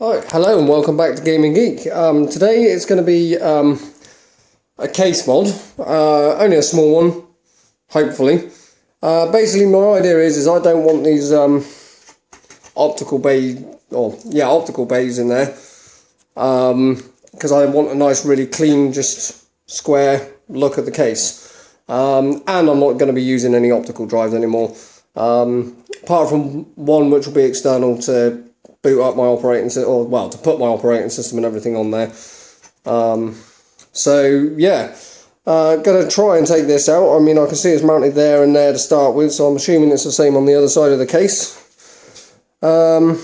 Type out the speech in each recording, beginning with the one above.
Alright, hello and welcome back to Gaming Geek. Today it's going to be a case mod, only a small one, hopefully. Basically my idea is I don't want these optical bays in there, because I want a nice really clean, just square look at the case. And I'm not going to be using any optical drives anymore, apart from one which will be external to boot up my operating system, or well, to put my operating system and everything on there. So yeah, gonna try and take this out. I mean, I can see it's mounted there and there to start with, so I'm assuming it's the same on the other side of the case. I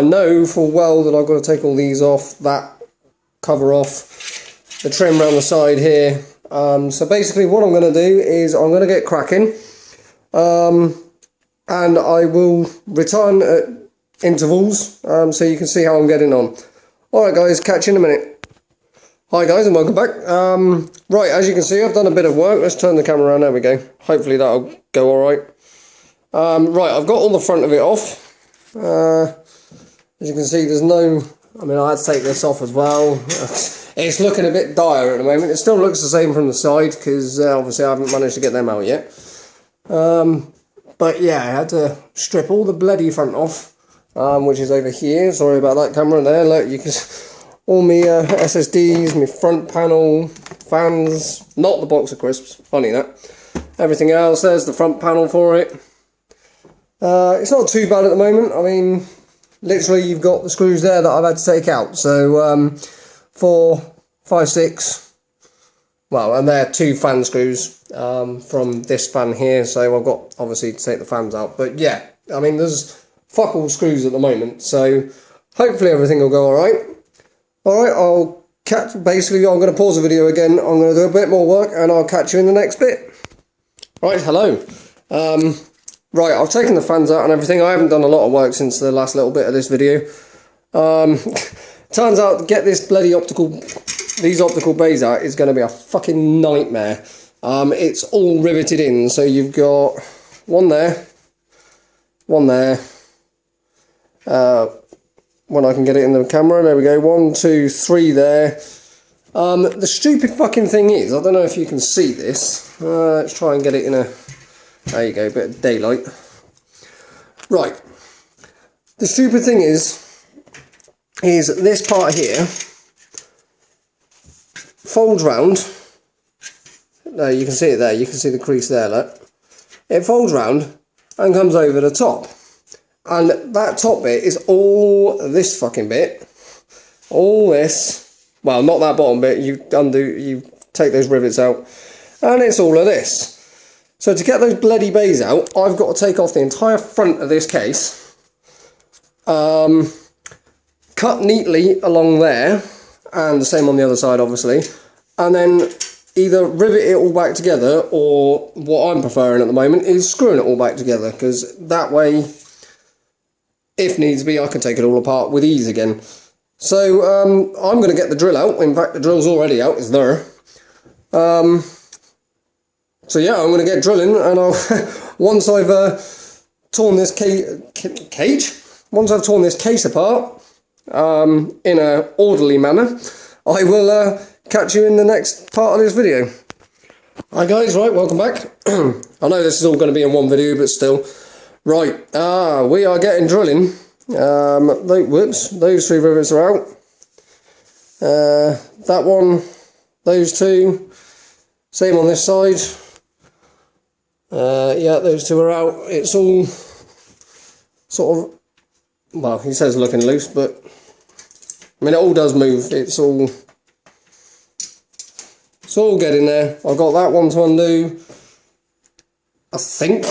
know full well that I've got to take all these off, that cover off, the trim around the side here. So basically what I'm going to do is I'm going to get cracking, and I will return at intervals, so you can see how I'm getting on. Alright guys, catch you in a minute. Hi guys and welcome back. Right, as you can see I've done a bit of work. Let's turn the camera around, there we go. Hopefully that'll go alright. Right, I've got all the front of it off. As you can see there's no, I mean I had to take this off as well. It's looking a bit dire at the moment. It still looks the same from the side because obviously I haven't managed to get them out yet. But yeah, I had to strip all the bloody front off. Which is over here. Sorry about that camera there. Look, you can all my SSDs, my front panel, fans, not the box of crisps, funny that. Everything else, there's the front panel for it. It's not too bad at the moment. I mean, literally you've got the screws there that I've had to take out. So 4, 5, 6, well, and they're 2 fan screws from this fan here. So I've got obviously to take the fans out. But yeah, I mean there's fuck all screws at the moment, so hopefully everything will go alright. Alright, I'll catch, basically I'm going to pause the video again, I'm going to do a bit more work and I'll catch you in the next bit. Right, hello. Right, I've taken the fans out and everything. I haven't done a lot of work since the last little bit of this video. Turns out to get this bloody these optical bays out is going to be a fucking nightmare. It's all riveted in, so you've got one there, when I can get it in the camera, there we go, 1, 2, 3 there. The stupid fucking thing is, I don't know if you can see this, let's try and get it in a, there you go, bit of daylight. Right, the stupid thing is this part here folds round. No, you can see it there, you can see the crease there, look. It folds round and comes over the top. And that top bit is all this fucking bit, all this, well not that bottom bit, you take those rivets out, and it's all of this. So to get those bloody bays out, I've got to take off the entire front of this case, cut neatly along there, and the same on the other side obviously, and then either rivet it all back together, or what I'm preferring at the moment is screwing it all back together, because that way, if needs be, I can take it all apart with ease again. So I'm going to get the drill out. In fact, the drill's already out. It's there. So yeah, I'm going to get drilling, and I'll once I've torn this once I've torn this case apart in an orderly manner, I will catch you in the next part of this video. Hi guys, right, welcome back. I know this is all going to be in one video, but still. Right, we are getting drilling. Whoops, those 3 rivets are out. That one, those 2, same on this side. Yeah, those 2 are out. It's all sort of, well, he says looking loose, but I mean it all does move. It's all getting there. I've got that one to undo, I think.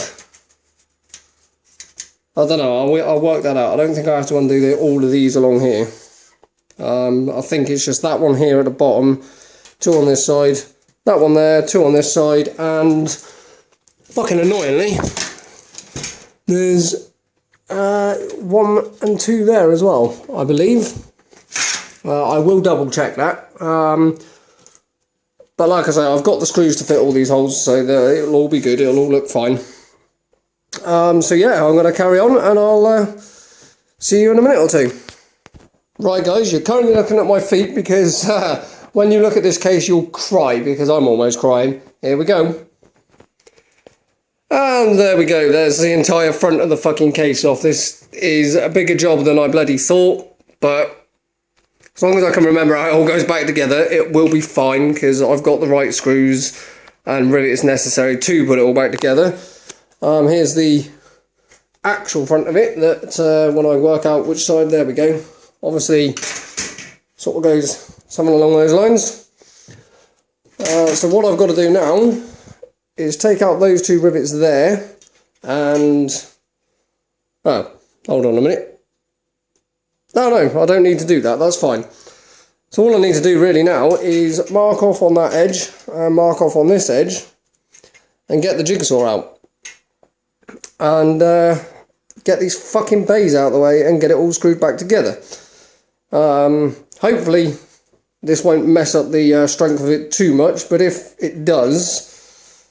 I don't know, I'll work that out. I don't think I have to undo all of these along here. I think it's just that one here at the bottom, 2 on this side, that one there, 2 on this side, and fucking annoyingly, there's 1 and 2 there as well, I believe. I will double check that. But like I say, I've got the screws to fit all these holes, so it'll all be good, it'll all look fine. So yeah, I'm going to carry on and I'll see you in a minute or two. Right guys, you're currently looking at my feet because when you look at this case you'll cry because I'm almost crying. Here we go. And there we go, there's the entire front of the fucking case off. This is a bigger job than I bloody thought, but as long as I can remember how it all goes back together, it will be fine because I've got the right screws and rivets necessary to put it all back together. Here's the actual front of it that when I work out which side, there we go. Obviously, sort of goes something along those lines. So what I've got to do now is take out those two rivets there and... Oh, hold on a minute. No, I don't need to do that, that's fine. So all I need to do really now is mark off on that edge and mark off on this edge and get the jigsaw out. And get these fucking bays out of the way and get it all screwed back together. Hopefully this won't mess up the strength of it too much, but if it does,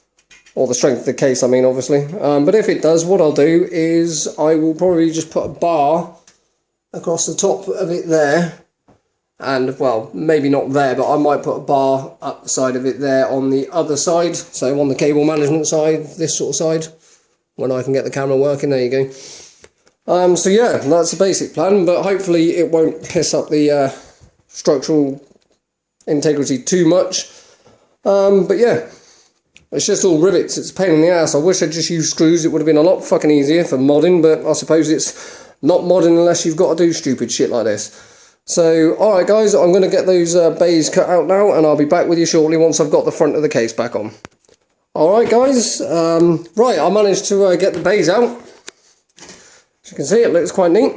or the strength of the case I mean obviously, but if it does, what I'll do is I will probably just put a bar across the top of it there, and well, maybe not there, but I might put a bar up the side of it there on the other side, so on the cable management side, this sort of side, when I can get the camera working. There you go. So yeah, that's the basic plan, but hopefully it won't piss up the structural integrity too much. But yeah, it's just all rivets. It's a pain in the ass. I wish I'd just used screws. It would have been a lot fucking easier for modding, but I suppose it's not modding unless you've got to do stupid shit like this. So, alright guys, I'm going to get those bays cut out now, and I'll be back with you shortly once I've got the front of the case back on. Alright guys, right, I managed to get the bays out. As you can see, it looks quite neat.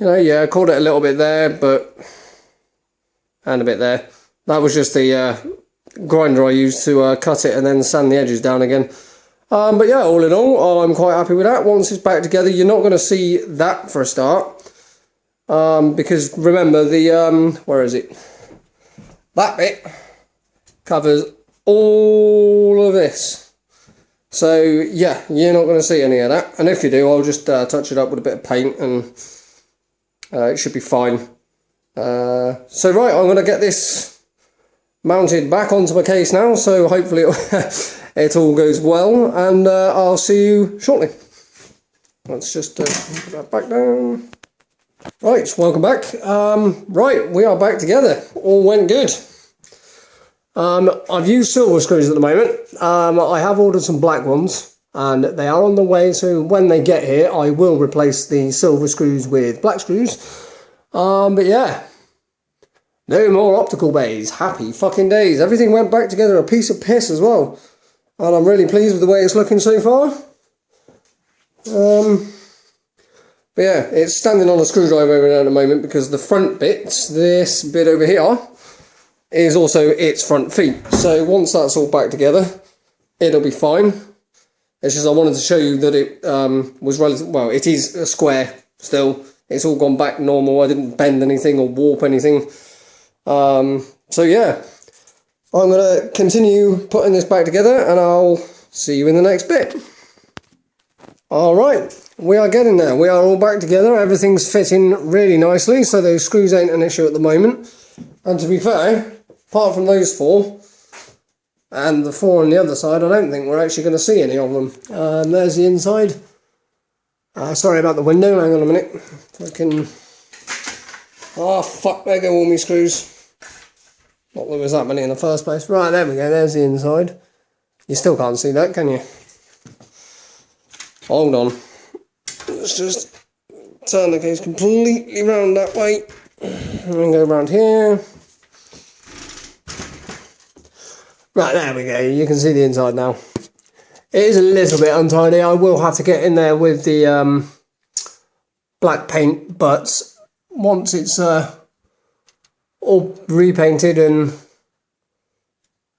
You know, yeah, I caught it a little bit there, but... and a bit there. That was just the grinder I used to cut it and then sand the edges down again. But yeah, all in all, I'm quite happy with that. Once it's back together, you're not going to see that for a start. Because remember, the, where is it? That bit covers all of this. So yeah, you're not going to see any of that. And if you do, I'll just touch it up with a bit of paint and it should be fine. So right, I'm going to get this mounted back onto my case now, so hopefully it all goes well, and I'll see you shortly. Let's just put that back down. Right, welcome back. Right, we are back together. All went good. I've used silver screws at the moment. I have ordered some black ones, and they are on the way, so when they get here, I will replace the silver screws with black screws. But yeah. No more optical bays. Happy fucking days. Everything went back together a piece of piss as well. And I'm really pleased with the way it's looking so far. But yeah, it's standing on a screwdriver over there at the moment because the front bits, this bit over here, is also its front feet. So once that's all back together, it'll be fine. It's just I wanted to show you that it was relative. Well, it is a square still. It's all gone back normal. I didn't bend anything or warp anything. So yeah, I'm going to continue putting this back together and I'll see you in the next bit. Alright, we are getting there. We are all back together. Everything's fitting really nicely, so those screws ain't an issue at the moment. And to be fair, apart from those four and the four on the other side, I don't think we're actually going to see any of them. There's the inside. Sorry about the window, hang on a minute. If I can... oh fuck, there go all my screws. Not that there was that many in the first place. Right, there we go, there's the inside. You still can't see that, can you? Hold on. Let's just turn the case completely round that way. And then go around here. Right, there we go, you can see the inside now. It is a little bit untidy. I will have to get in there with the black paint, but once it's all repainted and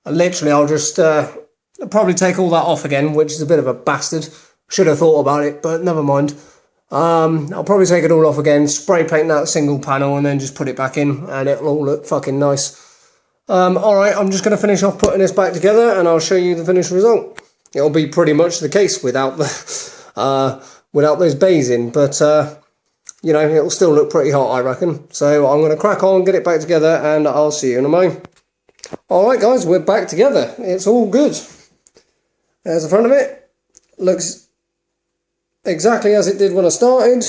literally I'll just probably take all that off again, which is a bit of a bastard. Should have thought about it, but never mind. I'll probably take it all off again, spray paint that single panel and then just put it back in and it'll all look fucking nice. Alright, I'm just going to finish off putting this back together and I'll show you the finished result. It'll be pretty much the case without the without those bays in, but you know, it'll still look pretty hot, I reckon. So I'm going to crack on, get it back together, and I'll see you in a moment. Alright guys, we're back together. It's all good. There's the front of it. Looks exactly as it did when I started.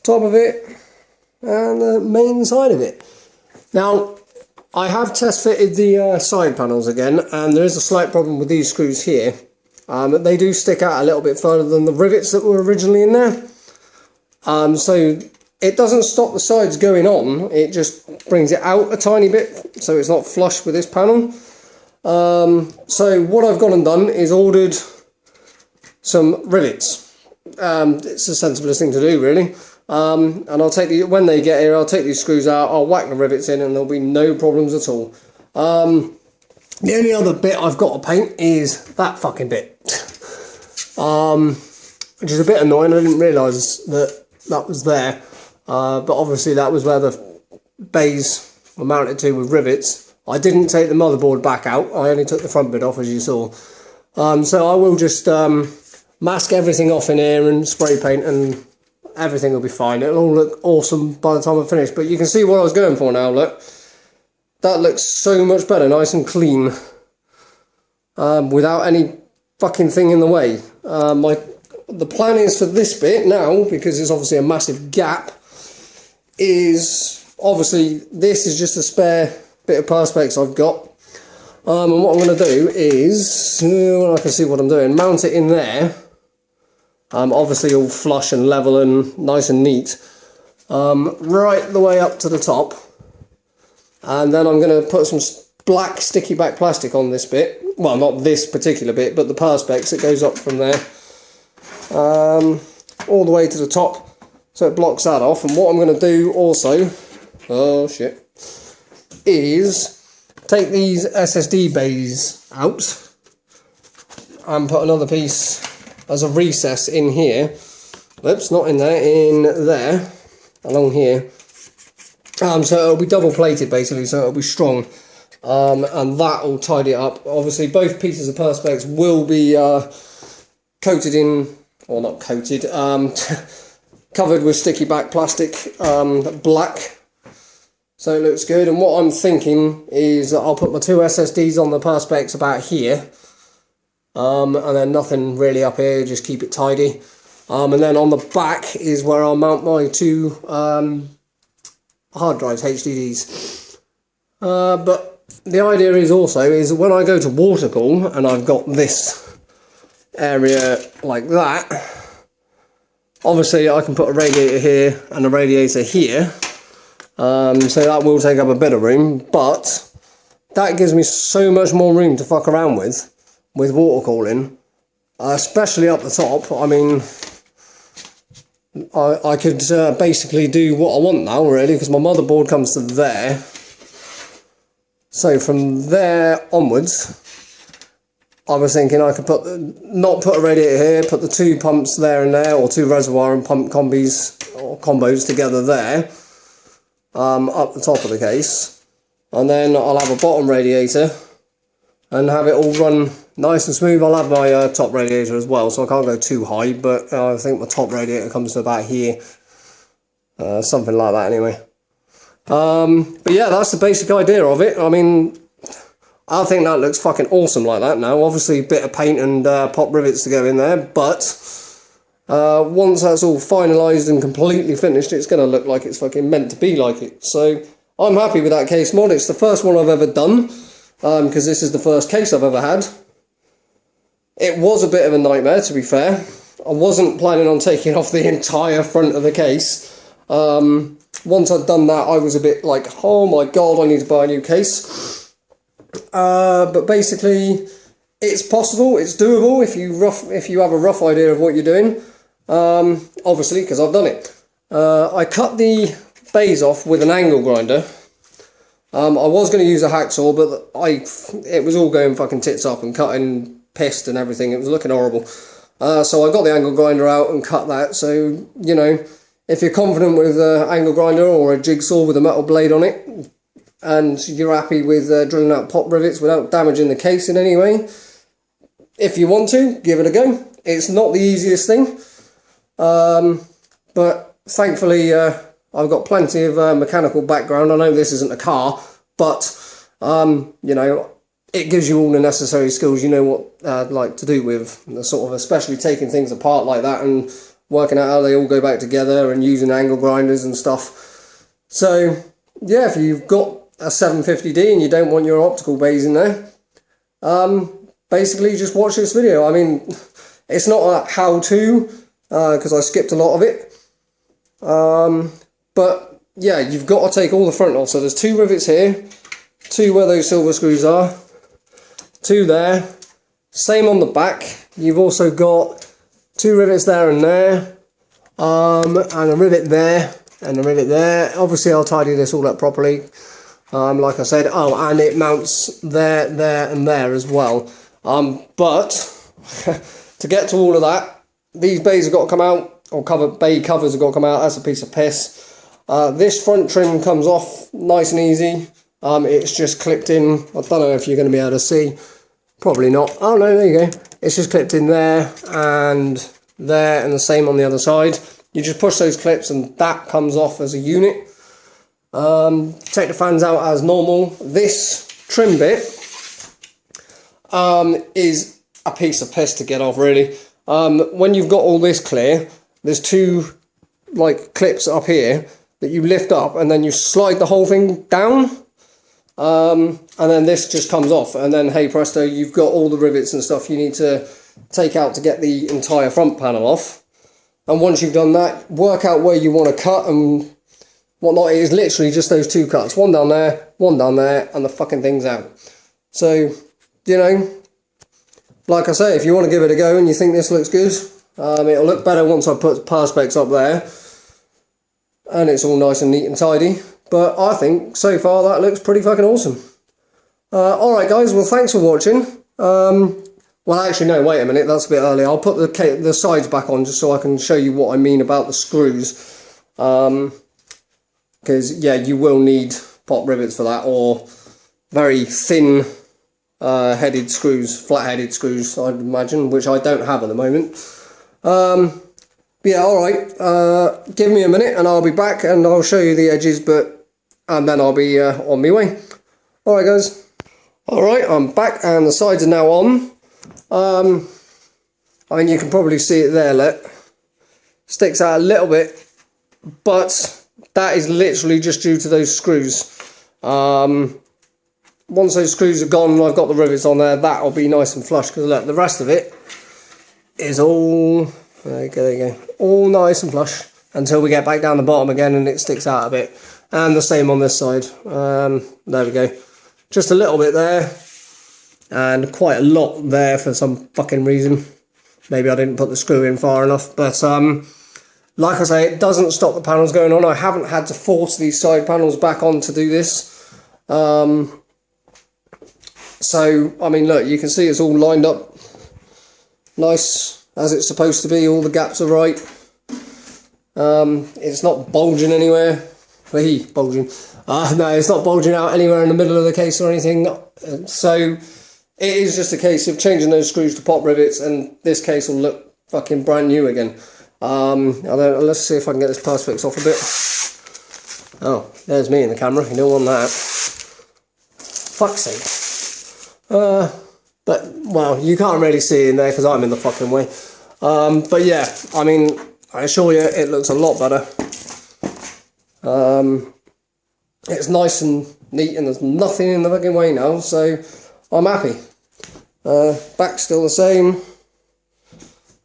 Top of it, and the main side of it. Now, I have test fitted the side panels again, and there is a slight problem with these screws here. They do stick out a little bit further than the rivets that were originally in there. So it doesn't stop the sides going on, it just brings it out a tiny bit, so it's not flush with this panel. So what I've gone and done is ordered some rivets. It's the sensiblest thing to do, really. And I'll take when they get here, I'll take these screws out, I'll whack the rivets in, and there'll be no problems at all. The only other bit I've got to paint is that fucking bit, which is a bit annoying. I didn't realise that was there, but obviously that was where the bays were mounted to with rivets. I didn't take the motherboard back out, I only took the front bit off, as you saw. So I will just mask everything off in here and spray paint, and everything will be fine. It'll all look awesome by the time I finish. But you can see what I was going for now, look. That looks so much better, nice and clean, without any fucking thing in the way. The plan is for this bit now, because it's obviously a massive gap, is obviously this is just a spare bit of perspex I've got. And what I'm going to do is, I can see what I'm doing, mount it in there. Obviously all flush and level and nice and neat, right the way up to the top, and then I'm going to put some black sticky back plastic on this bit, well, not this particular bit, but the perspex. It goes up from there all the way to the top, so it blocks that off. And what I'm going to do also, oh shit, is take these SSD bays out and put another piece as a recess in here. Whoops, not in there, in there, along here. So it'll be double plated basically, so it'll be strong. And that will tidy it up. Obviously both pieces of perspex will be coated in, or not coated, covered with sticky back plastic, black. So it looks good. And what I'm thinking is that I'll put my two SSDs on the perspex about here. And then nothing really up here, just keep it tidy. And then on the back is where I'll mount my two hard drives, HDDs. But the idea is also is when I go to water cool and I've got this area like that, obviously I can put a radiator here and a radiator here. So that will take up a bit of room, but that gives me so much more room to fuck around with water cooling, especially up the top. I mean, I could basically do what I want now, really, because my motherboard comes to there. So from there onwards, I was thinking I could not put a radiator here, put the two pumps there and there, or two reservoir and pump combos together there, up the top of the case, and then I'll have a bottom radiator and have it all run nice and smooth. I'll have my top radiator as well, so I can't go too high, but I think my top radiator comes to about here, something like that anyway. But yeah, that's the basic idea of it. I mean, I think that looks fucking awesome like that now. Obviously a bit of paint and pop rivets to go in there, but once that's all finalised and completely finished, it's going to look like it's fucking meant to be like it. So I'm happy with that case mod. It's the first one I've ever done, because this is the first case I've ever had. It was a bit of a nightmare, to be fair. I wasn't planning on taking off the entire front of the case. Once I'd done that, I was a bit like, oh my god, I need to buy a new case. But basically, it's possible, it's doable if you have a rough idea of what you're doing. Obviously, because I've done it. I cut the bays off with an angle grinder. I was going to use a hacksaw, but it was all going fucking tits up and cutting pissed and everything. It was looking horrible. So I got the angle grinder out and cut that. So, you know, if you're confident with an angle grinder or a jigsaw with a metal blade on it, and you're happy with drilling out pop rivets without damaging the case in any way, if you want to, give it a go. It's not the easiest thing, but thankfully I've got plenty of mechanical background. I know this isn't a car, but you know, it gives you all the necessary skills. You know what like to do with the sort of, especially taking things apart like that and working out how they all go back together and using angle grinders and stuff. So yeah, if you've got a 750D and you don't want your optical bays in there, basically just watch this video. I mean, it's not a how-to because I skipped a lot of it, but yeah, you've got to take all the front off. So there's 2 rivets here, 2 where those silver screws are, 2 there, same on the back. You've also got 2 rivets there and there, and a rivet there and a rivet there. Obviously I'll tidy this all up properly, like I said. Oh, and it mounts there, there and there as well. But to get to all of that, these bays have got to come out, or bay covers have got to come out. That's a piece of piss. This front trim comes off nice and easy. It's just clipped in. I don't know if you're going to be able to see. Probably not. Oh no, there you go. It's just clipped in there and the same on the other side. You just push those clips and that comes off as a unit. Take the fans out as normal. This trim bit is a piece of piss to get off, really. When you've got all this clear, there's 2 like clips up here that you lift up and then you slide the whole thing down, and then this just comes off, and then hey presto, you've got all the rivets and stuff you need to take out to get the entire front panel off. And once you've done that, work out where you want to cut and whatnot. It is literally just those 2 cuts, one down there, and the fucking thing's out. So, you know, like I say, if you want to give it a go and you think this looks good, it'll look better once I put perspex up there and it's all nice and neat and tidy. But I think so far that looks pretty fucking awesome. Alright guys, well thanks for watching. Well actually no, wait a minute, that's a bit early. I'll put the sides back on just so I can show you what I mean about the screws. Because yeah, you will need pop rivets for that, or very thin headed screws, flat headed screws I'd imagine, which I don't have at the moment. But yeah, alright, give me a minute and I'll be back and I'll show you the edges, and then I'll be on my way. Alright guys, alright, I'm back and the sides are now on. I mean, you can probably see it there, look, sticks out a little bit, but that is literally just due to those screws. Once those screws are gone and I've got the rivets on there, that'll be nice and flush, because look, the rest of it is all, there you go, all nice and flush until we get back down the bottom again and it sticks out a bit. And the same on this side. There we go. Just a little bit there and quite a lot there for some fucking reason. Maybe I didn't put the screw in far enough, but like I say, it doesn't stop the panels going on. I haven't had to force these side panels back on to do this. So, I mean, look, you can see it's all lined up nice as it's supposed to be. All the gaps are right. It's not bulging anywhere. Bulging. No, it's not bulging out anywhere in the middle of the case or anything. So, it is just a case of changing those screws to pop rivets, and this case will look fucking brand new again. Let's see if I can get this perspex off a bit. Oh, there's me in the camera. You don't want that. Fuck's sake. But, well, you can't really see in there because I'm in the fucking way. But yeah, I mean, I assure you it looks a lot better. It's nice and neat and there's nothing in the fucking way now, so I'm happy. Back's still the same.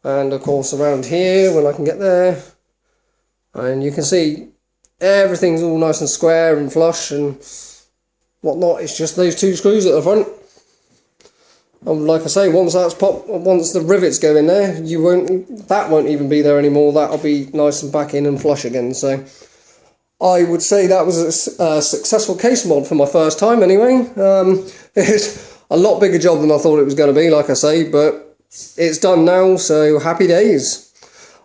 And of course around here, when I can get there, and you can see everything's all nice and square and flush and whatnot. It's just those 2 screws at the front. And like I say, once the rivets go in there, that won't even be there anymore. That'll be nice and back in and flush again. So I would say that was a successful case mod for my first time anyway. It's a lot bigger job than I thought it was going to be, like I say, but it's done now, so happy days.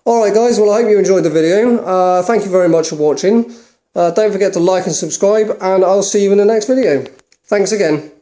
Alright guys, well I hope you enjoyed the video. Thank you very much for watching. Don't forget to like and subscribe, and I'll see you in the next video. Thanks again.